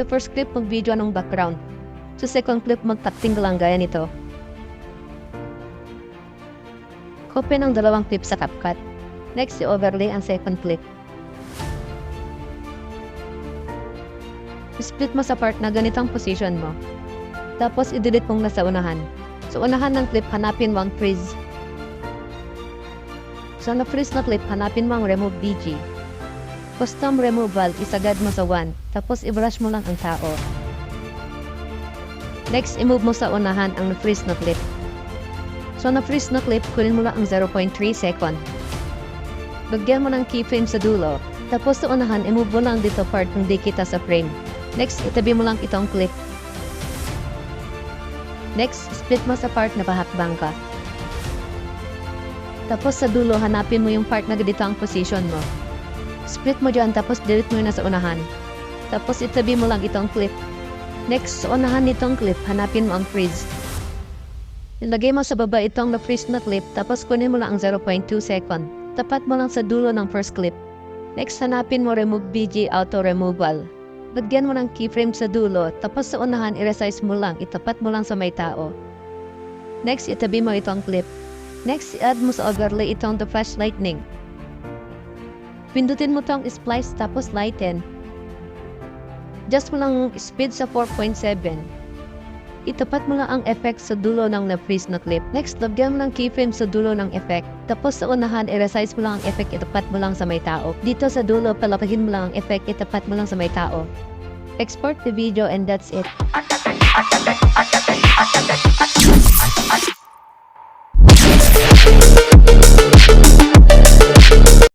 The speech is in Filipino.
Sa first clip, mag-video ng background. Sa second clip, mag-cutting lang gaya nito. Copy ng dalawang clip sa CapCut. Next, i-overlay ang second clip. Split mo sa part na ganitong position mo. Tapos, i-delete mong nasa unahan. Sa unahan ng clip, hanapin mo ang freeze. Sa na-freeze na clip, hanapin mo ang remove BG. Custom removal, isagad mo sa 1. Tapos, i-brush mo lang ang tao. Next, i-move mo sa unahan ang na-freeze na clip. So, na-freeze na clip, kunin mo lang ang 0.3 second. Lagyan mo ng keyframe sa dulo. Tapos, sa unahan, i-move mo lang dito part kung di kita sa frame. Next, itabi mo lang itong clip. Next, split mo sa part na pahakbang ka. Tapos sa dulo, hanapin mo yung part na ganito ang position mo. Split mo dyan, tapos delete mo yun na sa unahan. Tapos itabi mo lang itong clip. Next, sa unahan nitong clip, hanapin mo ang freeze. Ilagay mo sa baba itong na-freeze na clip, tapos kunin mo lang ang 0.2 second. Tapat mo lang sa dulo ng first clip. Next, hanapin mo remove BG auto removal. Lagyan mo ng keyframe sa dulo, tapos sa unahan, i-resize mo lang, itapat mo lang sa may tao. Next, itabi mo itong clip. Next, i-add mo sa overlay itong the flash lightning. Pindutin mo itong splice, tapos lighten. Adjust mo lang speed sa 4.7. Itapat mo lang ang effect sa dulo ng na-freeze na clip. Next, lagyan mo ng keyframe sa dulo ng effect. Tapos sa unahan, i-resize mo lang ang effect, itapat mo lang sa may tao. Dito sa dulo, palakihin mo lang ang effect, itapat mo lang sa may tao. Export the video and that's it.